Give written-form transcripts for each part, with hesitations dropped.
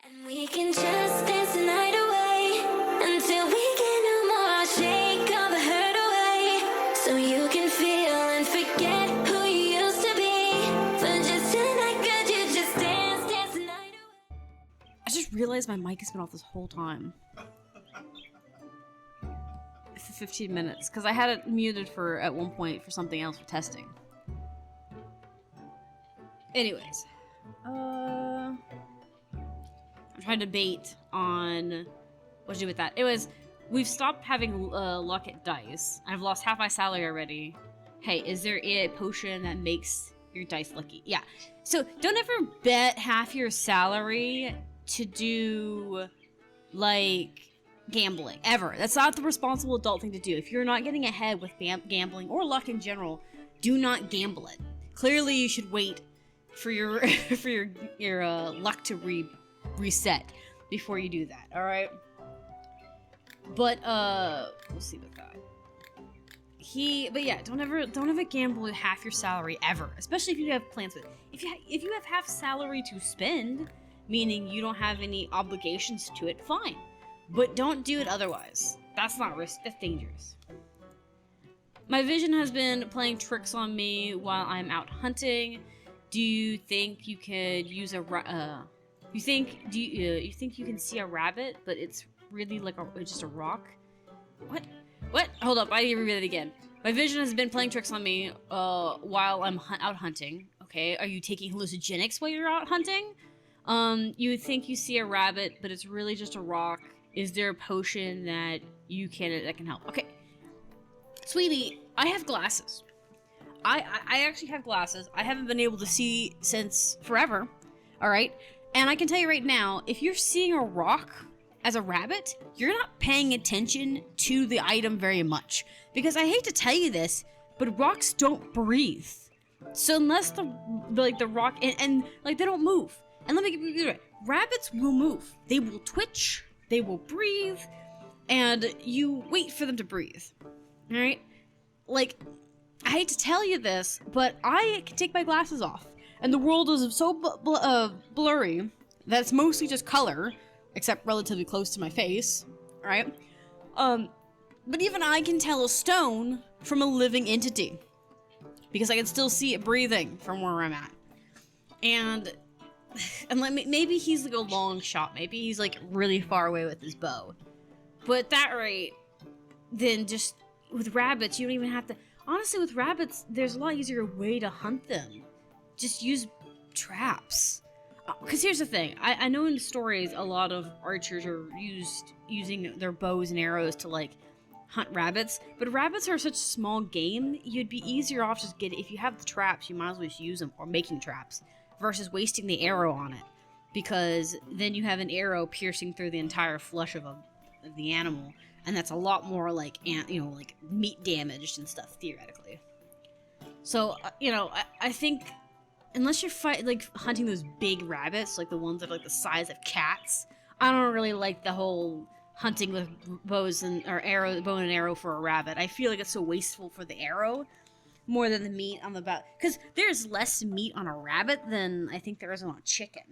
And we can just dance the night away until we can no more. Shake all the hurt away so you can feel and forget who you used to be. For just tonight, could you just dance the night away? I just realized my mic has been off this whole time. For 15 minutes, because I had it muted for at one point for something else for testing. Anyways, I'm trying to debate on what to do with that. It was, we've stopped having luck at dice. I've lost half my salary already. Hey, is there a potion that makes your dice lucky? Yeah. So don't ever bet half your salary to do, like, gambling. Ever. That's not the responsible adult thing to do. If you're not getting ahead with gambling or luck in general, do not gamble it. Clearly, you should wait for your for your luck to reset before you do that. All right. But we'll see with that. But yeah, don't ever gamble with half your salary ever, especially if you have plans with. If you have half salary to spend, meaning you don't have any obligations to it, fine. But don't do it otherwise. That's not risk. That's dangerous. My vision has been playing tricks on me while I'm out hunting. Do you think you could use you think you can see a rabbit, but it's really like just a rock? What? Hold up, I need to read it again. My vision has been playing tricks on me while I'm out hunting. Okay, are you taking hallucinogenics while you're out hunting? You think you see a rabbit, but it's really just a rock. Is there a potion that that can help? Okay, sweetie, I have glasses. I actually have glasses. I haven't been able to see since forever. All right, and I can tell you right now, if you're seeing a rock as a rabbit, you're not paying attention to the item very much. Because I hate to tell you this, but rocks don't breathe. So unless the rock and like they don't move. And let me give you right. Rabbits will move. They will twitch. They will breathe, and you wait for them to breathe. All right? Like, I hate to tell you this, but I can take my glasses off, and the world is so blurry that it's mostly just color, except relatively close to my face. All right? But even I can tell a stone from a living entity, because I can still see it breathing from where I'm at. And maybe he's like a long shot. Maybe he's like really far away with his bow. But at that rate, then just with rabbits, you don't even have to. Honestly, with rabbits, there's a lot easier way to hunt them. Just use traps. Because here's the thing. I know in the stories, a lot of archers are using their bows and arrows to like hunt rabbits. But rabbits are such small game, you'd be easier off just if you have the traps, you might as well just use them or making traps. Versus wasting the arrow on it, because then you have an arrow piercing through the entire flesh of the animal, and that's a lot more like like meat damaged and stuff theoretically. So I think unless you're hunting those big rabbits, like the ones that are like the size of cats, I don't really like the whole hunting with bow and arrow for a rabbit. I feel like it's so wasteful for the arrow. More than the meat on the back. Because there's less meat on a rabbit than I think there is on a chicken.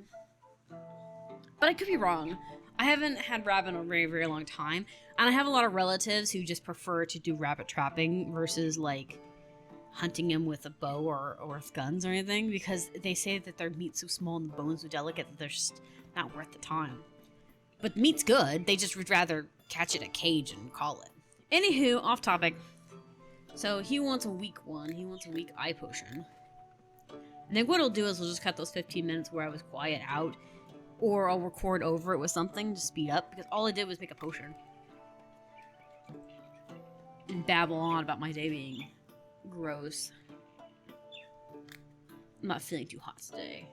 But I could be wrong. I haven't had rabbit in a very, very long time. And I have a lot of relatives who just prefer to do rabbit trapping versus, like, hunting them with a bow or with guns or anything. Because they say that their meat's so small and the bones so delicate that they're just not worth the time. But the meat's good. They just would rather catch it in a cage and call it. Anywho, off topic. So he wants a weak one. He wants a weak eye potion. And then what I'll do is we'll just cut those 15 minutes where I was quiet out. Or I'll record over it with something to speed up. Because all I did was make a potion. And babble on about my day being gross. I'm not feeling too hot today.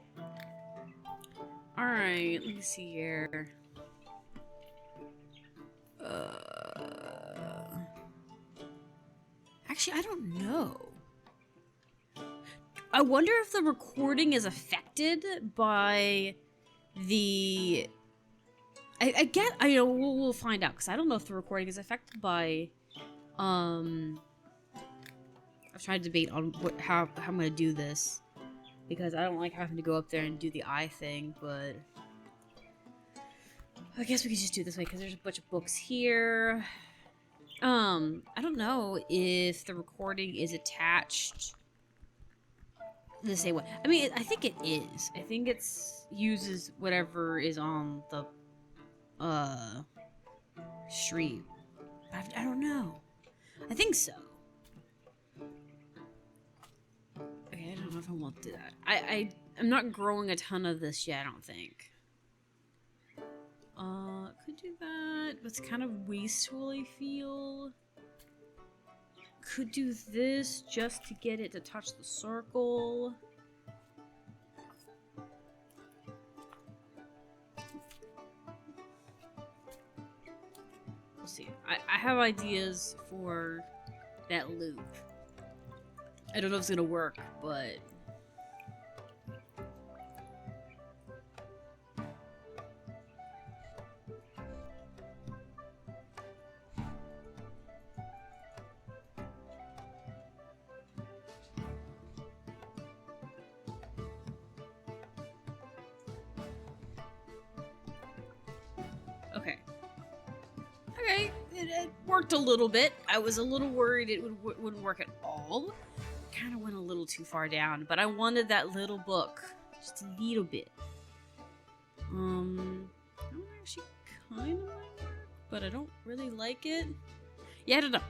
Alright, let me see here. Actually, I don't know. I wonder if the recording is affected by the... we'll find out, because I don't know if the recording is affected by, I've tried to debate on how I'm going to do this, because I don't like having to go up there and do the eye thing, but I guess we could just do it this way because there's a bunch of books here. I don't know if the recording is attached the same way. I mean, I think it is. I think it's uses whatever is on the stream. I don't know. I think so. Okay, I don't know if I want to do that. I'm not growing a ton of this yet, I don't think. Could do that. But it's kind of wasteful, I feel. Could do this just to get it to touch the circle. We'll see. I have ideas for that loop. I don't know if it's gonna work, but... Okay. Okay, it worked a little bit. I was a little worried it wouldn't work at all. Kind of went a little too far down, but I wanted that little book. Just a little bit. That one actually kind of might work, but I don't really like it. Yeah, I don't know.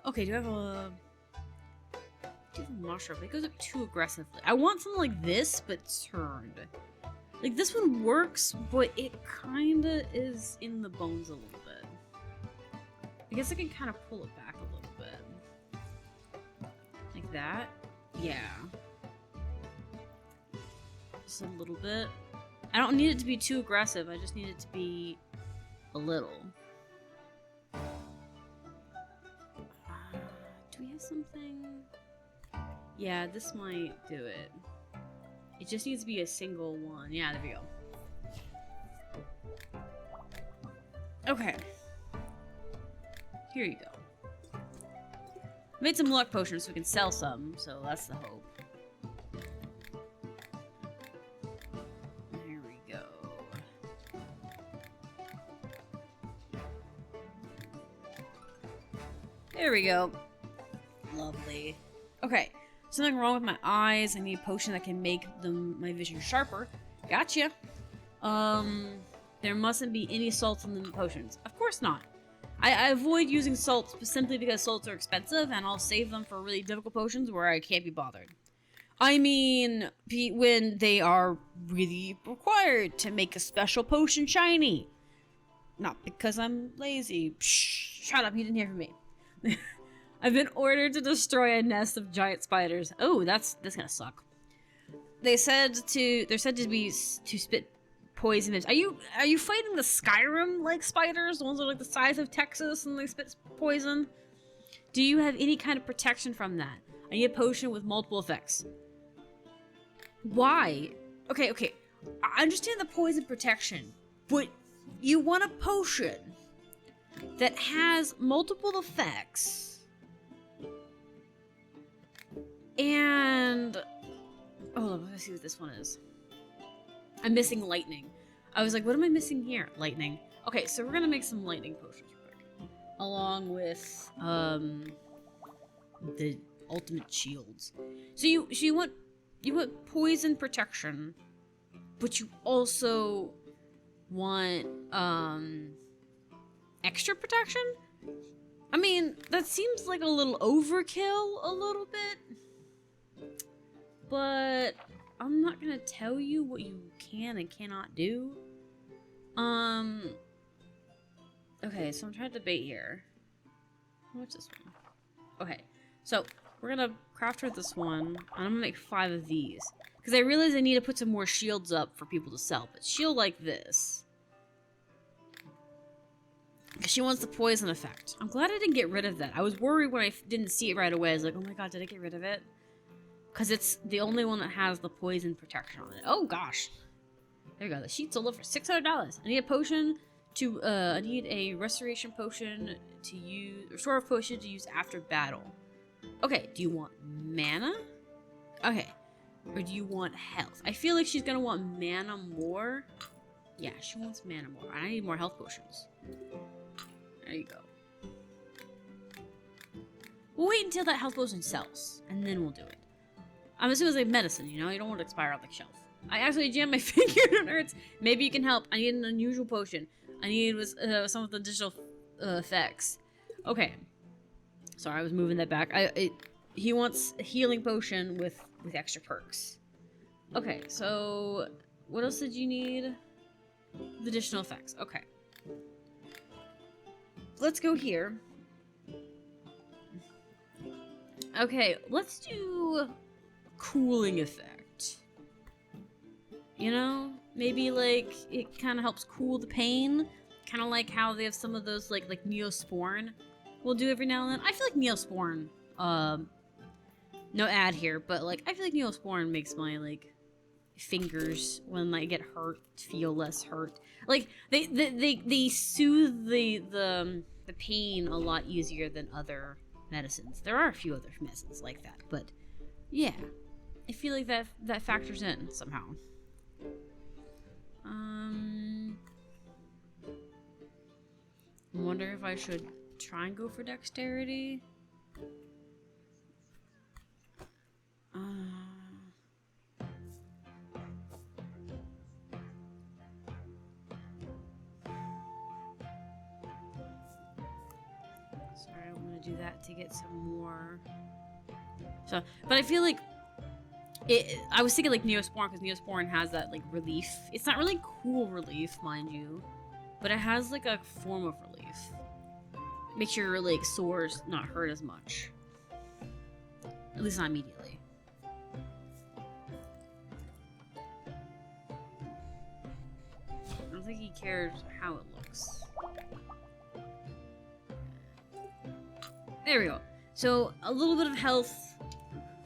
Okay, do I have a... Do you have a mushroom? It goes up too aggressively. I want something like this, but turned. Like, this one works, but it kinda is in the bones a little bit. I guess I can kind of pull it back a little bit. Like that? Yeah. Just a little bit. I don't need it to be too aggressive, I just need it to be a little. Do we have something? Yeah, this might do it. It just needs to be a single one. Yeah, there we go. Okay. Here you go. Made some luck potions so we can sell some, so that's the hope. There we go. There we go. Lovely. Okay. Something wrong with my eyes. I need a potion that can make my vision sharper. Gotcha. There mustn't be any salts in the potions. Of course not. I avoid using salts simply because salts are expensive, and I'll save them for really difficult potions where I can't be bothered. I mean, when they are really required to make a special potion shiny. Not because I'm lazy. Psh, shut up, you didn't hear from me. I've been ordered to destroy a nest of giant spiders. Oh, that's gonna suck. They're said to spit poison. Are you fighting the Skyrim like spiders? The ones that are like the size of Texas and they spit poison? Do you have any kind of protection from that? I need a potion with multiple effects. Why? Okay. I understand the poison protection, but you want a potion that has multiple effects. And oh, let's see what this one is. I'm missing lightning. I was like, what am I missing here? Lightning. Okay, so we're gonna make some lightning potions real quick, along with the ultimate shields. So you want poison protection, but you also want extra protection. I mean, that seems like a little overkill, a little bit. But I'm not gonna tell you what you can and cannot do. Okay, so I'm trying to debate here. What's this one? Okay, so we're gonna craft her this one, and I'm gonna make 5 of these. Because I realize I need to put some more shields up for people to sell, but shield like this. Because she wants the poison effect. I'm glad I didn't get rid of that. I was worried when I didn't see it right away. I was like, oh my god, did I get rid of it? Because it's the only one that has the poison protection on it. Oh gosh. There you go. The sheet sold for $600. I need a potion to, I need a restoration potion to use, restore potion to use after battle. Okay, do you want mana? Okay. Or do you want health? I feel like she's gonna want mana more. Yeah, she wants mana more. I need more health potions. There you go. We'll wait until that health potion sells, and then we'll do it. I'm assuming it's like medicine, you know? You don't want to expire on the shelf. I actually jammed my finger and it hurts. Maybe you can help. I need an unusual potion. I need some of the additional effects. Okay. Sorry, I was moving that back. He wants a healing potion with extra perks. Okay, so what else did you need? The additional effects. Okay. Let's go here. Okay, let's do cooling effect. You know, maybe like it kind of helps cool the pain, kind of like how they have some of those like Neosporin we'll do every now and then. I feel like Neosporin, no ad here, but like I feel like Neosporin makes my like fingers when I get hurt feel less hurt. Like they soothe the pain a lot easier than other medicines. There are a few other medicines like that, but yeah, I feel like that factors in somehow. I wonder if I should try and go for dexterity. Sorry, I want to do that to get some more. So, but I feel like I was thinking like Neosporin because Neosporin has that like relief. It's not really cool relief, mind you, but it has like a form of relief. Makes your like sores not hurt as much. At least not immediately. I don't think he cares how it looks. There we go. So a little bit of health,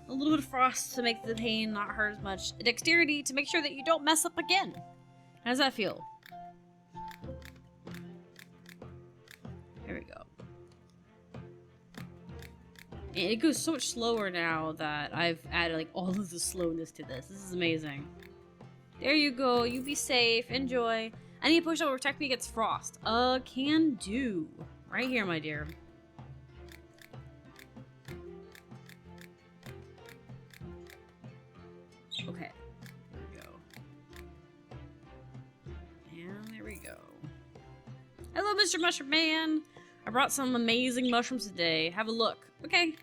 a little bit of frost to make the pain not hurt as much. Dexterity to make sure that you don't mess up again. How does that feel? There we go. And it goes so much slower now that I've added like all of the slowness to this. This is amazing. There you go. You be safe. Enjoy. I need a potion that will protect me against frost. Can do. Right here, my dear. Okay. There we go. And there we go. Hello, Mr. Mushroom Man. I brought some amazing mushrooms today. Have a look. Okay.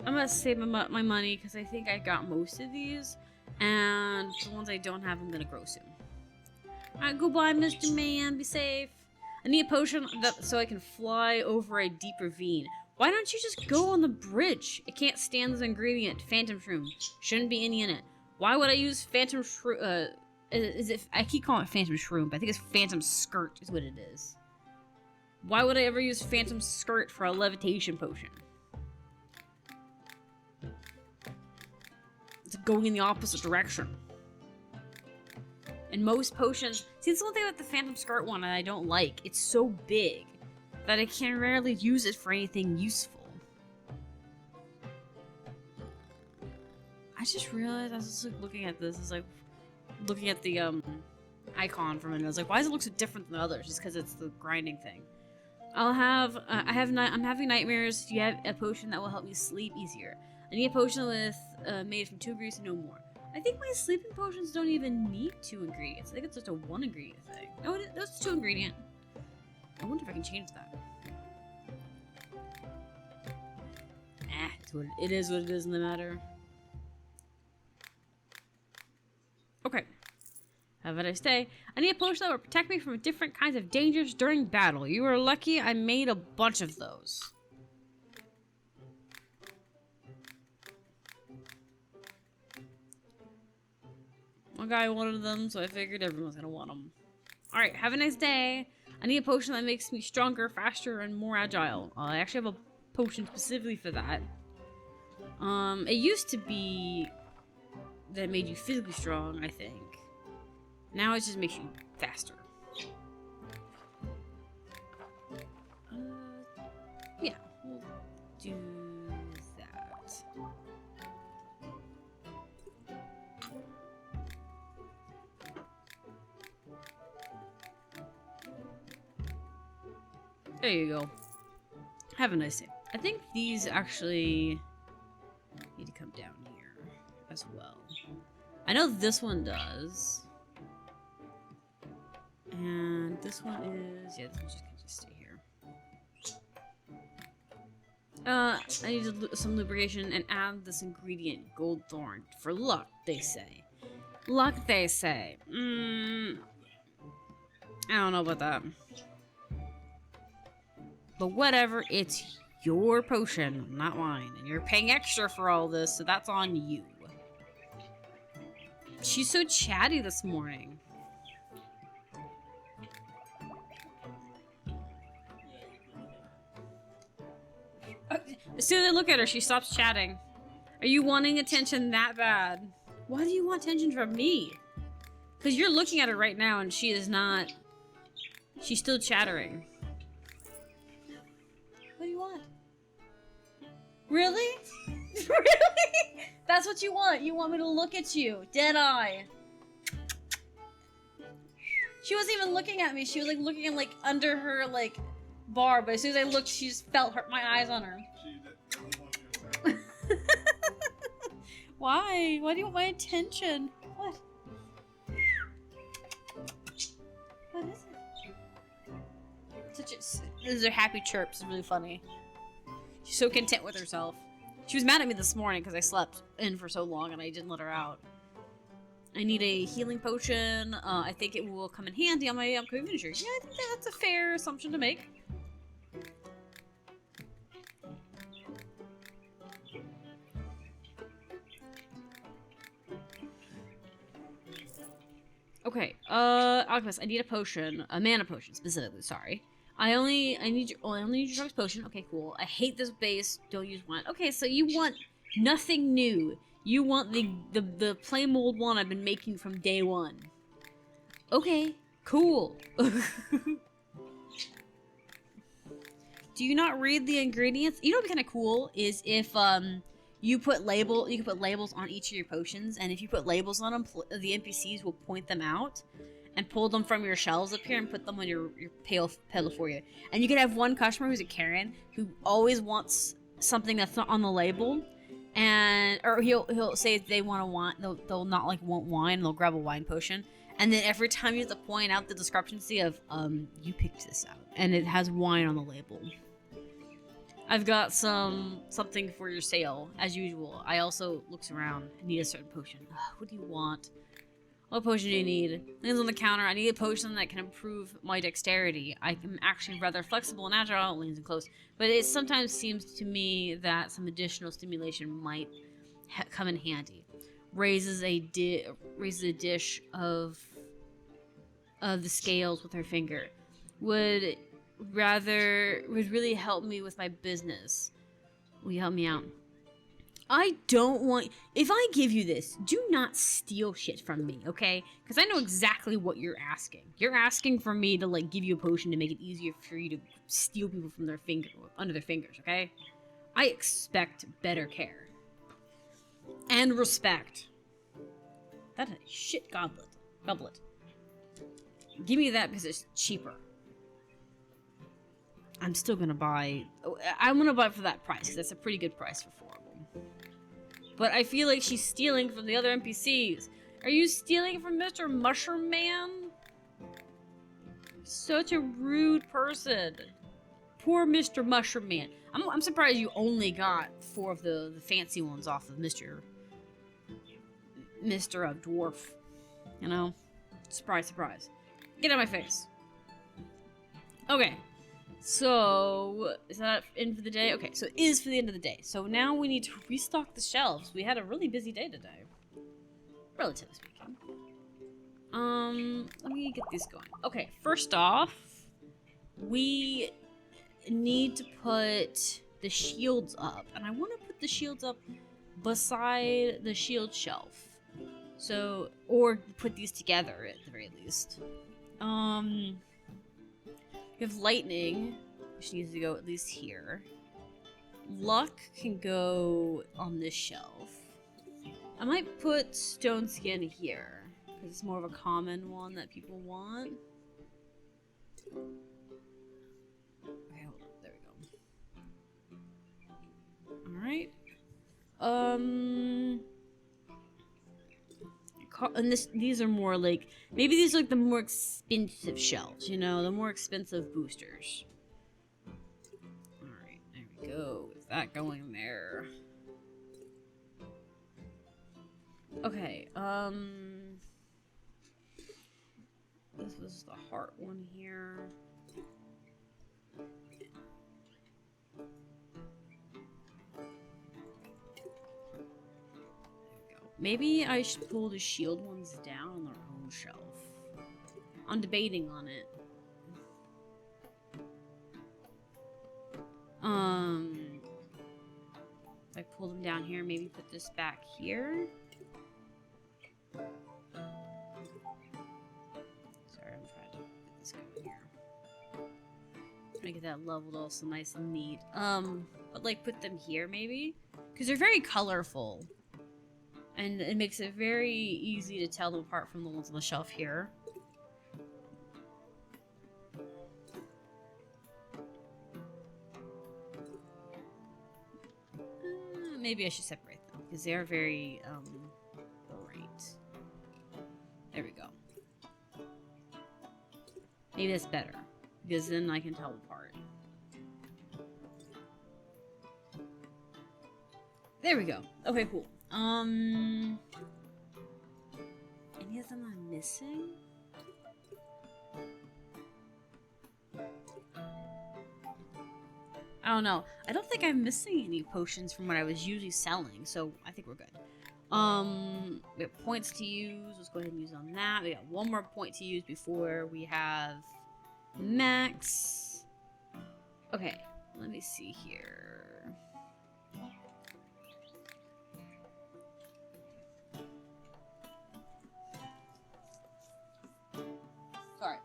I'm gonna save my money because I think I got most of these, and the ones I don't have, I'm gonna grow soon. Alright, goodbye, Mr. Man. Be safe. I need a potion so I can fly over a deep ravine. Why don't you just go on the bridge? It can't stand this ingredient, phantom shroom. Shouldn't be any in it. Why would I use phantom shroom? I keep calling it phantom shroom, but I think it's phantom skirt is what it is. Why would I ever use phantom skirt for a levitation potion? It's going in the opposite direction. And most potions... See, that's the one thing about the phantom skirt one that I don't like. It's so big that I can rarely use it for anything useful. I just realized, I was just like, looking at this, it's like looking at the icon from it, and I was like, why does it look so different than others? Just because it's the grinding thing. I'm having nightmares. Do you have a potion that will help me sleep easier? I need a potion with made from 2 ingredients and no more. I think my sleeping potions don't even need 2 ingredients. I think it's just a 1 ingredient thing. No, that's 2 ingredient. I wonder if I can change that. It is what it is in the matter. Okay. Have a nice day. I need a potion that will protect me from different kinds of dangers during battle. You are lucky I made a bunch of those. One guy wanted them, so I figured everyone's gonna want them. Alright, have a nice day. I need a potion that makes me stronger, faster, and more agile. I actually have a potion specifically for that. It used to be that it made you physically strong, I think. Now it just makes you faster. do that. There you go. Have a nice day. I think these actually need to come down here as well. I know this one does. And this one is... yeah, this one's just gonna stay here. I need some lubrication and add this ingredient, gold thorn, for luck, they say. Luck, they say. I don't know about that. But whatever, it's your potion, not mine. And you're paying extra for all this, so that's on you. She's so chatty this morning. As soon as I look at her, she stops chatting. Are you wanting attention that bad? Why do you want attention from me? Because you're looking at her right now and she is not... she's still chattering. What do you want? Really? Really? That's what you want? You want me to look at you? Dead eye. She wasn't even looking at me. She was like looking like under her like bar, but as soon as I looked, she just felt my eyes on her. Why? Why do you want my attention? What? What is it? These are happy chirps. It's really funny. She's so content with herself. She was mad at me this morning because I slept in for so long and I didn't let her out. I need a healing potion. I think it will come in handy on my upcoming finisher. Yeah, I think that's a fair assumption to make. Okay, Alchemist, I need a potion, a mana potion specifically, sorry. I only need your drugs potion. Okay, cool. I hate this base, don't use one. Okay, so you want nothing new. You want the plain old one I've been making from day one. Okay, cool. Do you not read the ingredients? You know what'd be kind of cool is if you could put labels on each of your potions, and if you put labels on them, the NPCs will point them out and pull them from your shelves up here and put them on your pedal for you. And you could have one customer who's a Karen who always wants something that's not on the label, or he'll say they want they'll not like want wine, they'll grab a wine potion, and then every time you have to point out the discrepancy of you picked this out and it has wine on the label. I've got something for your sale, as usual. I also looks around. I need a certain potion. What do you want? What potion do you need? Things on the counter. I need a potion that can improve my dexterity. I am actually rather flexible and agile, leans in close. But it sometimes seems to me that some additional stimulation might come in handy. Raises a dish of the scales with her finger. Would really help me with my business. Will you help me out? I don't want... If I give you this, do not steal shit from me, okay? Because I know exactly what you're asking. You're asking for me to, like, give you a potion to make it easier for you to steal people from their under their fingers, okay? I expect better care. And respect. That's a shit goblet. Give me that because it's cheaper. I'm still gonna buy... I'm gonna buy it for that price, because that's a pretty good price for 4 of them. But I feel like she's stealing from the other NPCs. Are you stealing from Mr. Mushroom Man? Such a rude person. Poor Mr. Mushroom Man. I'm surprised you only got 4 of the fancy ones off of Mr. Dwarf. You know? Surprise, surprise. Get out of my face. Okay. So, is that in for the day? Okay, so it is for the end of the day. So now we need to restock the shelves. We had a really busy day today. Relatively speaking. Let me get this going. Okay, first off, we need to put the shields up. And I want to put the shields up beside the shield shelf. So, or put these together at the very least. We have lightning, which needs to go at least here. luck can go on this shelf. I might put stone skin here, because it's more of a common one that people want. Okay, hold on. There we go. Alright. And these are more like, maybe these are like the more expensive shells, you know, the more expensive boosters. Alright, there we go. Is that going there? Okay, this was the heart one here. Maybe I should pull the shield ones down on their own shelf. I'm debating on it. If I pull them down here, maybe put this back here. Sorry, I'm trying to get this going here. Trying to get that leveled also nice and neat. But like put them here maybe? Because they're very colorful. And it makes it very easy to tell them apart from the ones on the shelf here. Maybe I should separate them, because they are very, bright. There we go. Maybe that's better, because then I can tell them apart. There we go. Okay, cool. Any of them I'm missing? I don't know. I don't think I'm missing any potions from what I was usually selling, so I think we're good. We have points to use. Let's go ahead and use on that. We got one more point to use before we have max. Okay, let me see here. Sorry.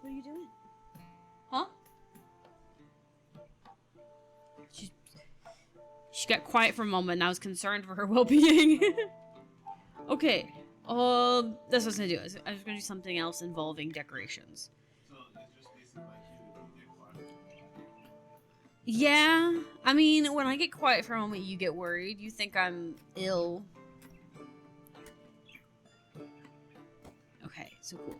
What are you doing? Huh? She got quiet for a moment and I was concerned for her well-being. Okay. That's what I was gonna do. I was gonna do something else involving decorations. So it's just basically like you get quiet. Yeah. I mean, when I get quiet for a moment, you get worried. You think I'm ill. Okay, so cool.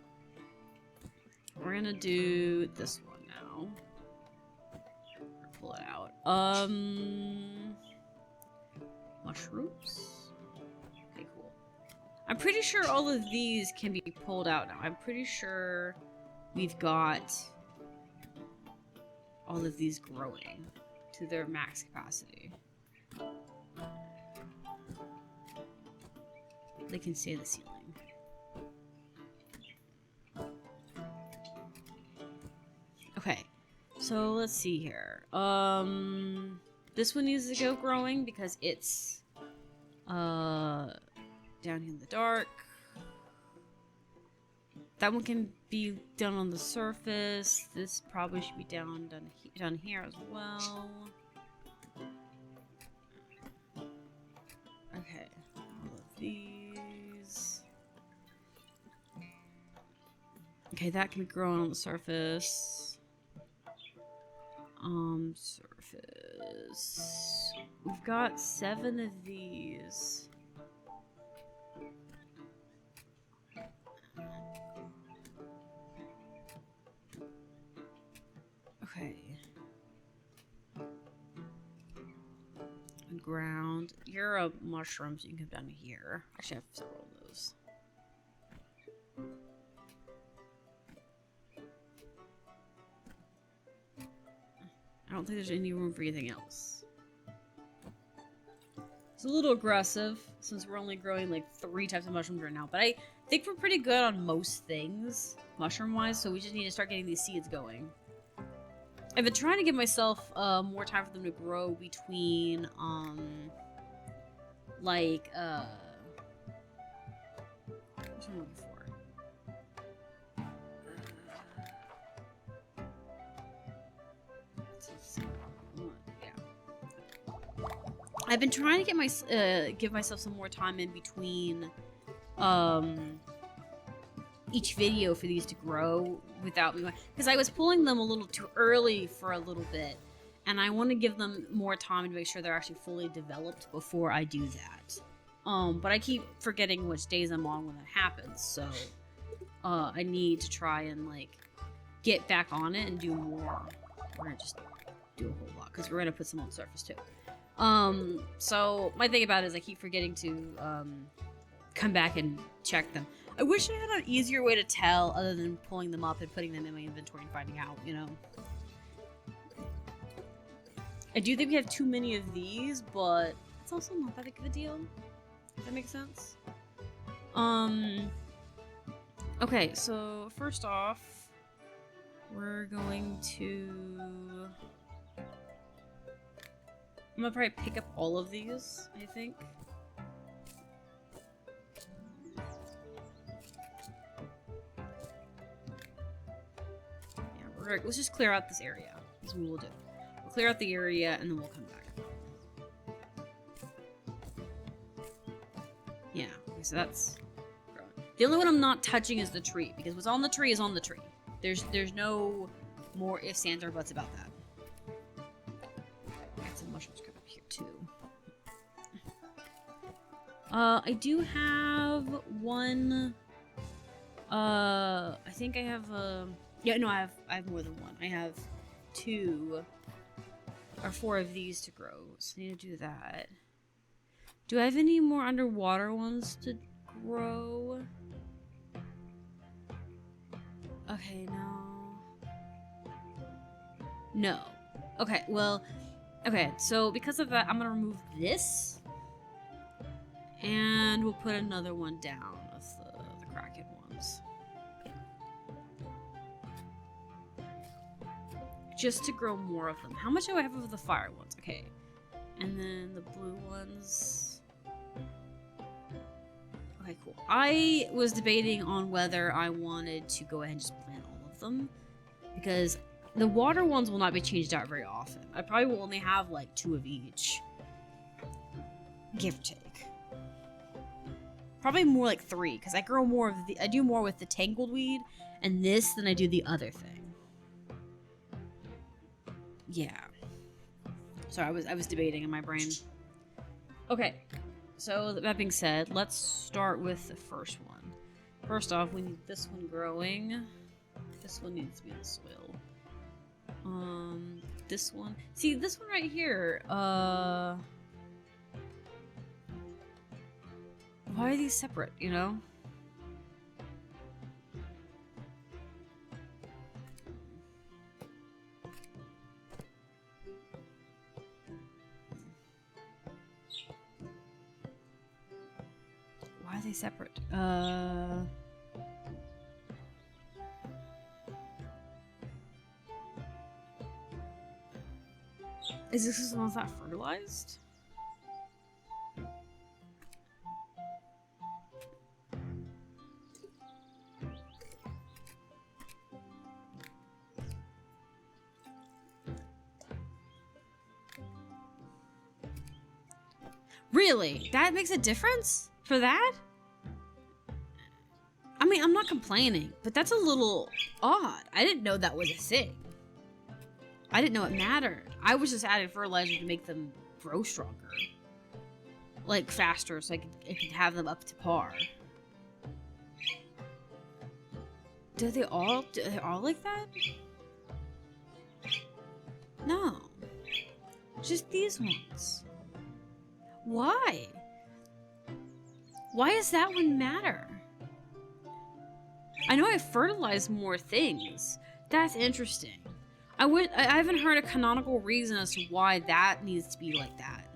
We're gonna do this one now. Pull it out. Mushrooms. Okay, cool. I'm pretty sure all of these can be pulled out now. I'm pretty sure we've got all of these growing to their max capacity. They can stay in the ceiling. Okay, so let's see here. This one needs to go growing because it's down here in the dark. That one can be done on the surface. This probably should be down here as well. Okay, all of these. Okay, that can be growing on the surface. Surface. We've got 7 of these. Okay. Ground. You're a mushroom, so you can come down here. Actually, I have several of those. I don't think there's any room for anything else. It's a little aggressive since we're only growing like 3 types of mushrooms right now, but I think we're pretty good on most things mushroom-wise, so we just need to start getting these seeds going. I've been trying to give myself more time for them to grow between like what's I'm looking for? I've been trying to get give myself some more time in between each video for these to grow without me, because I was pulling them a little too early for a little bit, and I want to give them more time to make sure they're actually fully developed before I do that. But I keep forgetting which days I'm on when that happens, so I need to try and like get back on it and do more. We're gonna just do a whole lot because we're gonna put some on surface too. So my thing about it is I keep forgetting to come back and check them. I wish I had an easier way to tell other than pulling them up and putting them in my inventory and finding out, you know. I do think we have too many of these, but it's also not that big of a deal. If that makes sense. Okay, so first off, we're going to... I'm gonna probably pick up all of these, I think. Yeah, let's just clear out this area. That's what we'll do. We'll clear out the area and then we'll come back. Yeah, okay, so that's growing. The only one I'm not touching is the tree, because what's on the tree is on the tree. There's no more ifs, ands, or buts about that. Got some mushrooms coming up here too. I do have one. I think I have yeah, no, I have more than one. I have 2 or 4 of these to grow, so I need to do that. Do I have any more underwater ones to grow? Okay, no. No. Okay, well, okay, so because of that, I'm gonna remove this. And we'll put another one down of the Kraken ones. Just to grow more of them. How much do I have of the fire ones? Okay. And then the blue ones. Okay, cool. I was debating on whether I wanted to go ahead and just plant all of them, because the water ones will not be changed out very often. I probably will only have like 2 of each. Give or take. Probably more like 3, because I grow more of I do more with the tangled weed and this than I do the other thing. Yeah. So I was debating in my brain. Okay. So that being said, let's start with the first one. First off, we need this one growing. This one needs to be in the soil. This one. See, this one right here. Why are these separate, you know? Why are they separate? Is this because the one's not fertilized? Really? That makes a difference for that? I mean, I'm not complaining, but that's a little odd. I didn't know that was a thing. I didn't know it mattered. I was just adding fertilizer to make them grow stronger. Like, faster, so I could have them up to par. Do they all like that? No. Just these ones. Why? Why does that one matter? I know I fertilized more things. That's interesting. I haven't heard a canonical reason as to why that needs to be like that.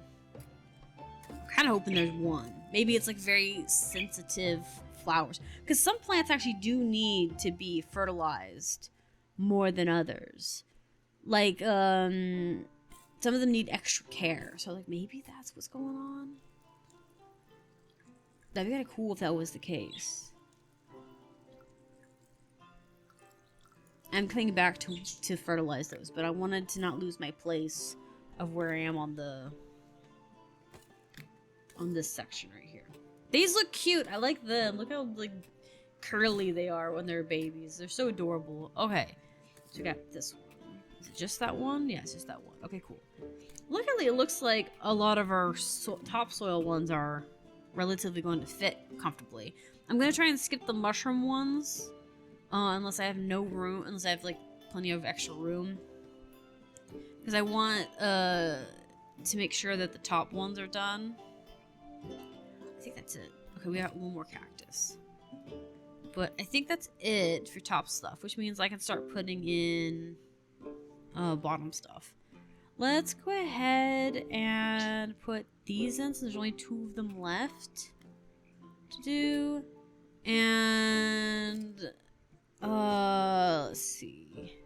I'm kind of hoping there's one. Maybe it's like very sensitive flowers. Because some plants actually do need to be fertilized more than others. Like, some of them need extra care. So, like, maybe that's what's going on. That'd be kind of cool if that was the case. I'm coming back to fertilize those, but I wanted to not lose my place of where I am on the on this section right here. These look cute. I like them. Look how like curly they are when they're babies. They're so adorable. Okay, so we got this one. Is it just that one? Yeah, it's just that one. Okay, cool. Luckily, it looks like a lot of our topsoil ones are relatively going to fit comfortably. I'm gonna try and skip the mushroom ones, unless I have no room, unless I have like plenty of extra room, because I want to make sure that the top ones are done. I think that's it. Okay, we got one more cactus, but I think that's it for top stuff, which means I can start putting in bottom stuff. Let's go ahead and put these in, since there's only 2 of them left to do. And let's see.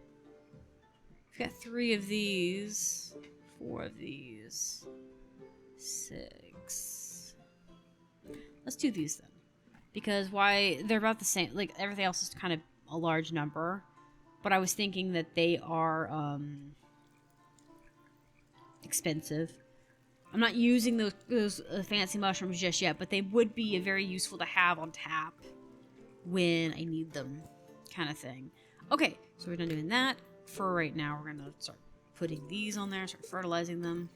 We've got 3 of these, 4 of these, 6. Let's do these then, because why they're about the same. Like everything else is kind of a large number, but I was thinking that they are expensive. I'm not using those fancy mushrooms just yet, but they would be very useful to have on tap when I need them, kind of thing. Okay, so we're done doing that. For right now, we're gonna start putting these on there, start fertilizing them.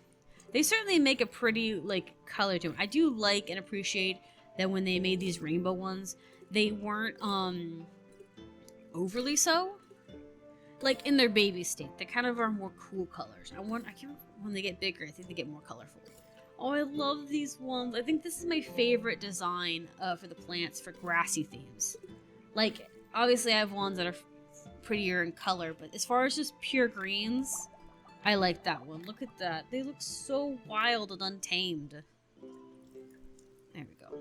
They certainly make a pretty like color to them. I do like and appreciate that when they made these rainbow ones, they weren't overly so. Like in their baby state, they kind of are more cool colors. I can't. When they get bigger, I think they get more colorful. Oh, I love these ones. I think this is my favorite design for the plants for grassy themes. Like, obviously I have ones that are prettier in color, but as far as just pure greens, I like that one. Look at that. They look so wild and untamed. There we go.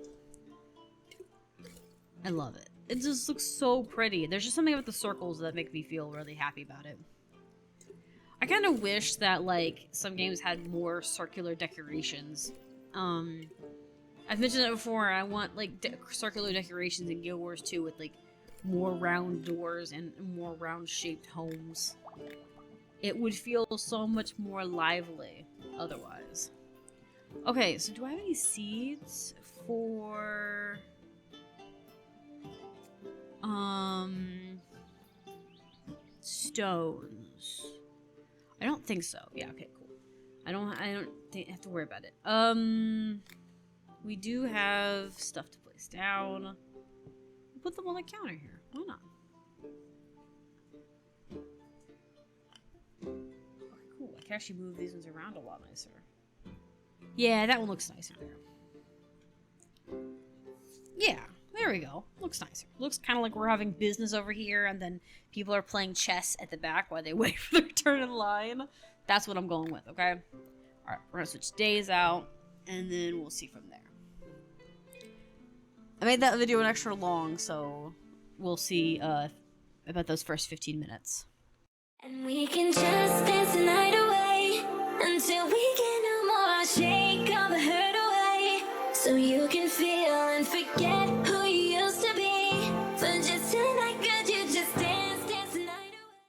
I love it. It just looks so pretty. There's just something about the circles that make me feel really happy about it. I kind of wish that, like, some games had more circular decorations. I've mentioned it before, I want, like, circular decorations in Guild Wars 2 with, like, more round doors and more round-shaped homes. It would feel so much more lively otherwise. Okay, so do I have any seeds for... stones? I don't think so. Yeah, okay, cool. I don't have to worry about it. We do have stuff to place down. We'll put them on the counter here. Why not? Okay, cool. I can actually move these ones around a lot nicer. Yeah, that one looks nicer there. Yeah, there we go. Looks nicer. Looks kind of like we're having business over here, and then people are playing chess at the back while they wait for their turn in line. That's what I'm going with, okay? Alright, we're gonna switch days out, and then we'll see from there. I made that video an extra long, so we'll see about those first 15 minutes. And we can just dance the night away.